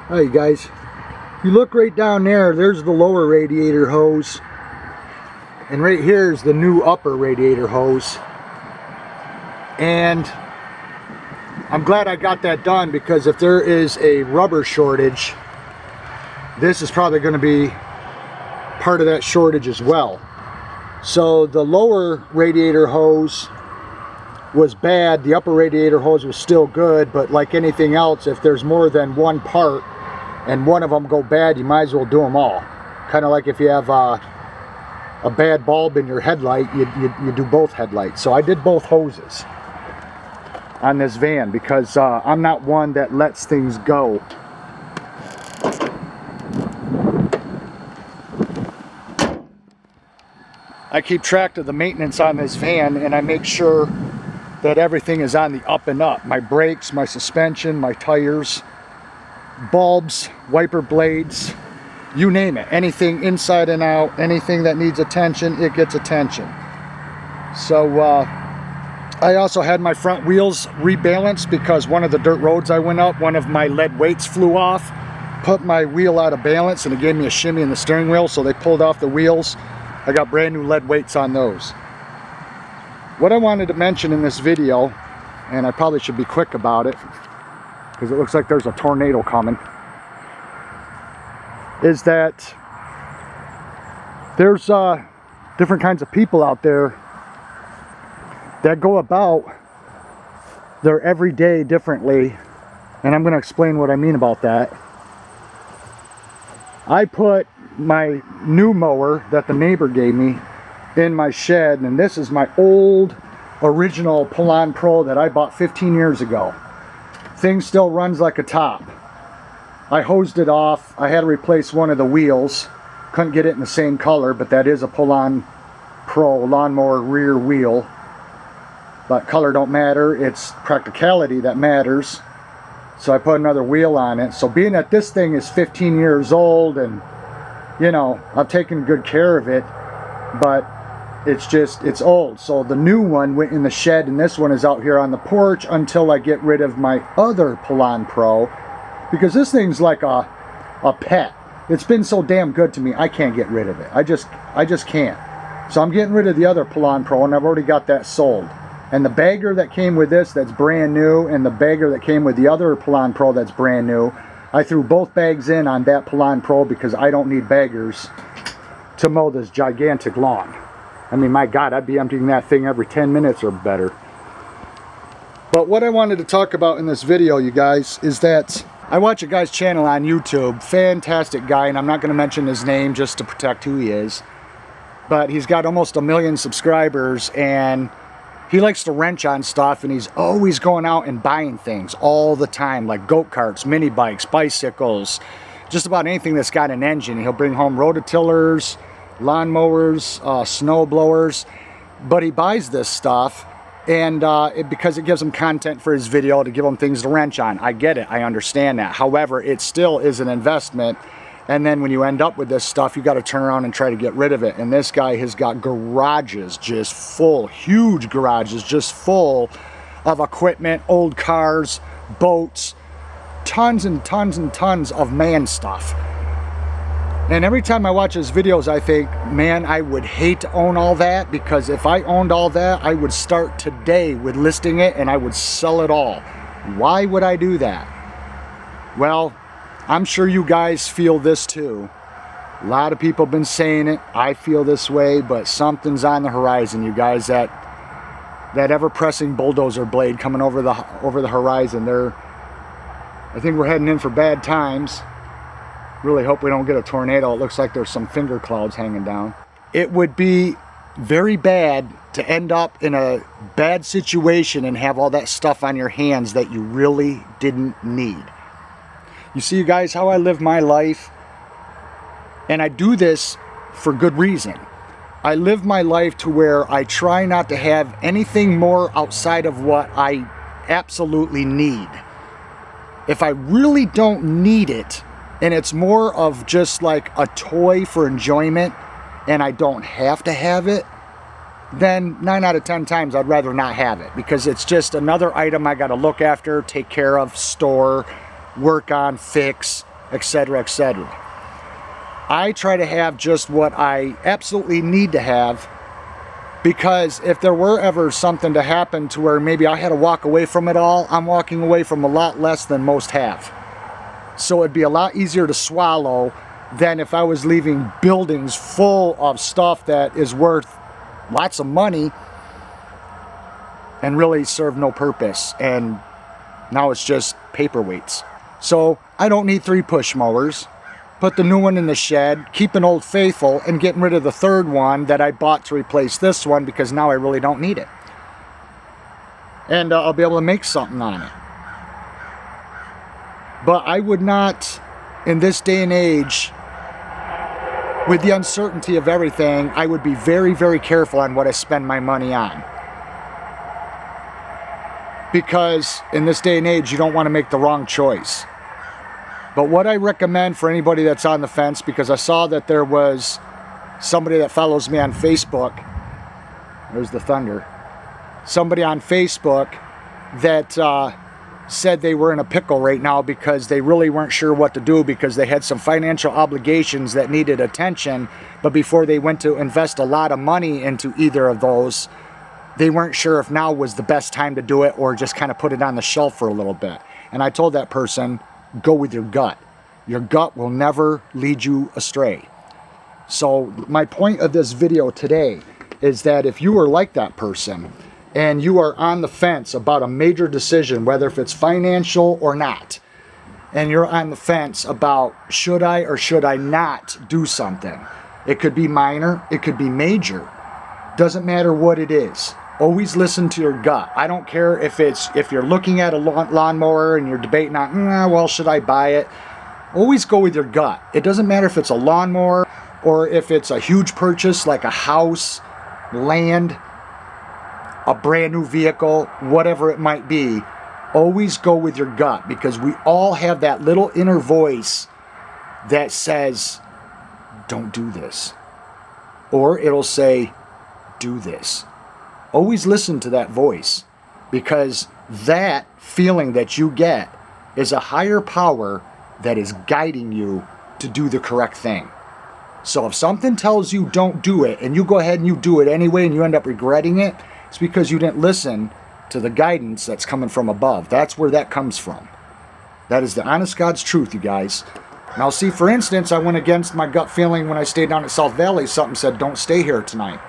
Alright guys, if you look right down there, there's the lower radiator hose, and right here is the new upper radiator hose. And I'm glad I got that done, because if there is a rubber shortage, this is probably going to be part of that shortage as well. So the lower radiator hose was bad, the upper radiator hose was still good, but like anything else, if there's more than one part and one of them go bad, you might as well do them all. Kind of like if you have a bad bulb in your headlight, you do both headlights. So I did both hoses on this van, because I'm not one that lets things go. I keep track of the maintenance on this van, and I make sure that everything is on the up and up. My brakes, my suspension, my tires, bulbs, wiper blades, you name it. Anything inside and out, anything that needs attention, it gets attention. So I also had my front wheels rebalanced, because one of the dirt roads I went up, one of my lead weights flew off, put my wheel out of balance, and it gave me a shimmy in the steering wheel, so they pulled off the wheels. I got brand new lead weights on those. What I wanted to mention in this video, and I probably should be quick about it, because it looks like there's a tornado coming, is that there's different kinds of people out there that go about their everyday differently, and I'm going to explain what I mean about that. I put my new mower that the neighbor gave me in my shed, and this is my old original Poulan Pro that I bought 15 years ago. Thing still runs like a top. I hosed it off. I had to replace one of the wheels. Couldn't get it in the same color, but that is a Poulan Pro lawnmower rear wheel. But color don't matter, it's practicality that matters. So I put another wheel on it. So being that this thing is 15 years old, and you know, I've taken good care of it, but it's old. So the new one went in the shed, and this one is out here on the porch until I get rid of my other Poulan Pro, because this thing's like a pet. It's been so damn good to me, I can't get rid of it. I just can't. So I'm getting rid of the other Poulan Pro, and I've already got that sold. And the bagger that came with this, that's brand new, and the bagger that came with the other Poulan Pro that's brand new, I threw both bags in on that Poulan Pro, because I don't need baggers to mow this gigantic lawn. I mean, my God, I'd be emptying that thing every 10 minutes or better. But what I wanted to talk about in this video, you guys, is that I watch a guy's channel on YouTube, fantastic guy, and I'm not going to mention his name just to protect who he is, but he's got almost 1 million subscribers, and he likes to wrench on stuff, and he's always going out and buying things all the time, like go-karts, mini bikes, bicycles, just about anything that's got an engine. He'll bring home rototillers, lawnmowers, snow blowers, but he buys this stuff, and because it gives him content for his video, to give him things to wrench on. I get it, I understand that. However, it still is an investment, and then when you end up with this stuff, you got to turn around and try to get rid of it. And this guy has got garages just full, huge garages just full of equipment, old cars, boats, tons and tons and tons of man stuff. And every time I watch his videos, I think, man, I would hate to own all that, because if I owned all that, I would start today with listing it and I would sell it all. Why would I do that? Well, I'm sure you guys feel this too. A lot of people have been saying it. I feel this way, but something's on the horizon, you guys. That ever-pressing bulldozer blade coming over the horizon. I think we're heading in for bad times. Really hope we don't get a tornado. It looks like there's some finger clouds hanging down. It would be very bad to end up in a bad situation and have all that stuff on your hands that you really didn't need. You see, you guys, how I live my life, and I do this for good reason. I live my life to where I try not to have anything more outside of what I absolutely need. If I really don't need it, and it's more of just like a toy for enjoyment, and I don't have to have it, then 9 out of 10 times I'd rather not have it, because it's just another item I got to look after, take care of, store, work on, fix, etc., etc. I try to have just what I absolutely need to have, because if there were ever something to happen to where maybe I had to walk away from it all, I'm walking away from a lot less than most have. So it'd be a lot easier to swallow than if I was leaving buildings full of stuff that is worth lots of money and really serve no purpose. And now it's just paperweights. So I don't need 3 push mowers. Put the new one in the shed, keep an Old Faithful, and getting rid of the third one that I bought to replace this one because now I really don't need it. And I'll be able to make something on it. But I would not, in this day and age, with the uncertainty of everything, I would be very, very careful on what I spend my money on. Because in this day and age, you don't want to make the wrong choice. But what I recommend for anybody that's on the fence, because I saw that there was somebody that follows me on Facebook, there's the thunder, somebody on Facebook that said they were in a pickle right now because they really weren't sure what to do because they had some financial obligations that needed attention, but before they went to invest a lot of money into either of those, they weren't sure if now was the best time to do it or just kind of put it on the shelf for a little bit. And I told that person, go with your gut. Your gut will never lead you astray. So my point of this video today is that if you are like that person and you are on the fence about a major decision, whether if it's financial or not, and you're on the fence about should I or should I not do something, it could be minor, it could be major, doesn't matter what it is. Always listen to your gut. I don't care if you're looking at a lawnmower and you're debating on, well, should I buy it? Always go with your gut. It doesn't matter if it's a lawnmower or if it's a huge purchase like a house, land, a brand new vehicle, whatever it might be. Always go with your gut, because we all have that little inner voice that says, don't do this. Or it'll say, do this. Always listen to that voice, because that feeling that you get is a higher power that is guiding you to do the correct thing. So if something tells you don't do it and you go ahead and you do it anyway and you end up regretting it, it's because you didn't listen to the guidance that's coming from above. That's where that comes from. That is the honest God's truth, you guys. Now see, for instance, I went against my gut feeling when I stayed down at South Valley. Something said, don't stay here tonight.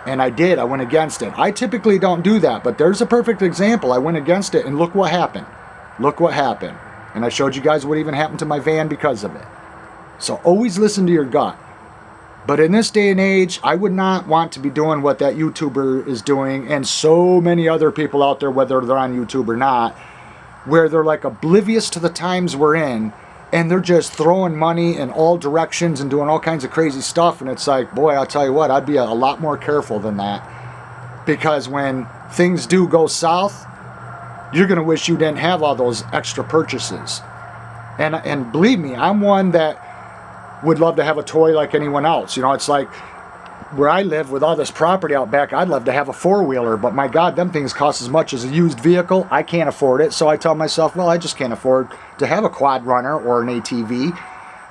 And I did. I went against it. I typically don't do that, but there's a perfect example. I went against it, and look what happened. Look what happened. And I showed you guys what even happened to my van because of it. So always listen to your gut. But in this day and age, I would not want to be doing what that YouTuber is doing, and so many other people out there, whether they're on YouTube or not, where they're like oblivious to the times we're in, and they're just throwing money in all directions and doing all kinds of crazy stuff. And it's like, boy, I'll tell you what, I'd be a lot more careful than that. Because when things do go south, you're going to wish you didn't have all those extra purchases. And believe me, I'm one that would love to have a toy like anyone else. You know, it's like where I live with all this property out back, I'd love to have a four-wheeler, but my God, them things cost as much as a used vehicle. I can't afford it. So I tell myself, well, I just can't afford to have a quad runner or an ATV.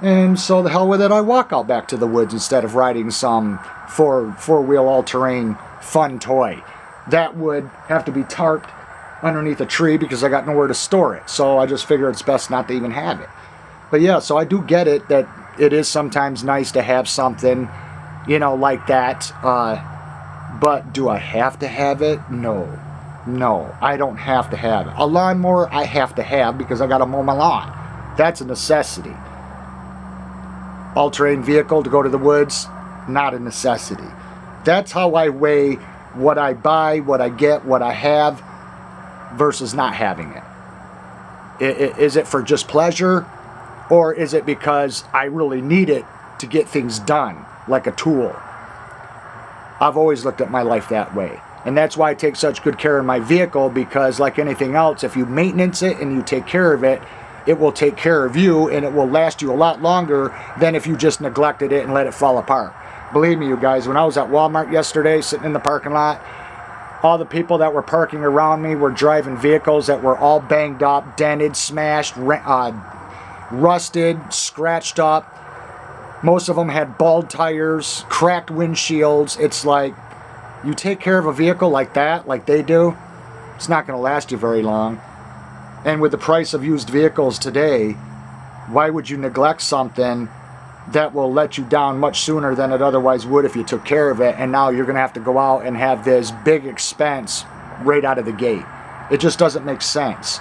And so the hell with it, I walk out back to the woods instead of riding some four-wheel all-terrain fun toy. That would have to be tarped underneath a tree because I got nowhere to store it. So I just figure it's best not to even have it. But yeah, so I do get it that it is sometimes nice to have something, you know, like that. But do I have to have it? No. No, I don't have to have it. A lawnmower I have to have because I got to mow my lawn. That's a necessity. All-terrain vehicle to go to the woods, not a necessity. That's how I weigh what I buy, what I get, what I have versus not having it. Is it for just pleasure, or is it because I really need it to get things done, like a tool? I've always looked at my life that way. And that's why I take such good care of my vehicle, because like anything else, if you maintenance it and you take care of it, it will take care of you, and it will last you a lot longer than if you just neglected it and let it fall apart. Believe me, you guys, when I was at Walmart yesterday, sitting in the parking lot, all the people that were parking around me were driving vehicles that were all banged up, dented, smashed, rusted, scratched up. Most of them had bald tires, cracked windshields. It's like, you take care of a vehicle like that, like they do, it's not going to last you very long. And with the price of used vehicles today, why would you neglect something that will let you down much sooner than it otherwise would if you took care of it, and now you're going to have to go out and have this big expense right out of the gate? It just doesn't make sense.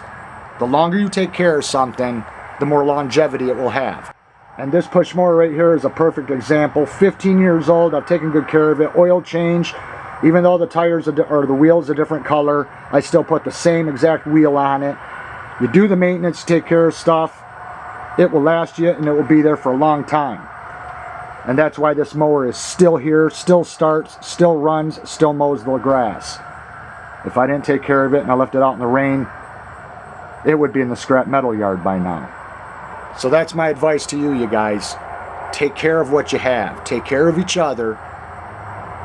The longer you take care of something, the more longevity it will have. And this push mower right here is a perfect example. 15 years old, I've taken good care of it. Oil change, even though the tires or the wheels a different color, I still put the same exact wheel on it. You do the maintenance, take care of stuff, it will last you and it will be there for a long time. And that's why this mower is still here, still starts, still runs, still mows the grass. If I didn't take care of it and I left it out in the rain, it would be in the scrap metal yard by now. So that's my advice to you, you guys. Take care of what you have. Take care of each other.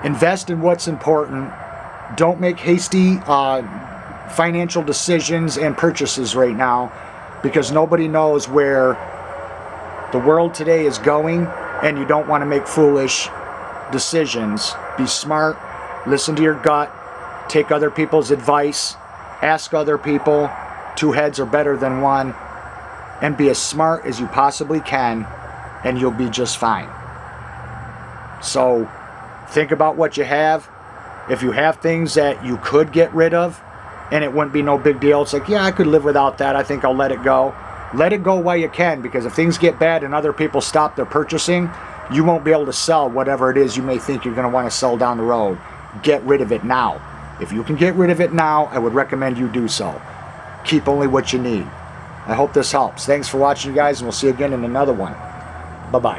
Invest in what's important. Don't make hasty financial decisions and purchases right now, because nobody knows where the world today is going, and you don't want to make foolish decisions. Be smart. Listen to your gut. Take other people's advice. Ask other people. Two heads are better than one. And be as smart as you possibly can, and you'll be just fine. So think about what you have. If you have things that you could get rid of and it wouldn't be no big deal, it's like, yeah, I could live without that, I think I'll let it go. Let it go while you can, because if things get bad and other people stop their purchasing, you won't be able to sell whatever it is you may think you're going to want to sell down the road. Get rid of it now. If you can get rid of it now, I would recommend you do so. Keep only what you need. I hope this helps. Thanks for watching, you guys, and we'll see you again in another one. Bye-bye.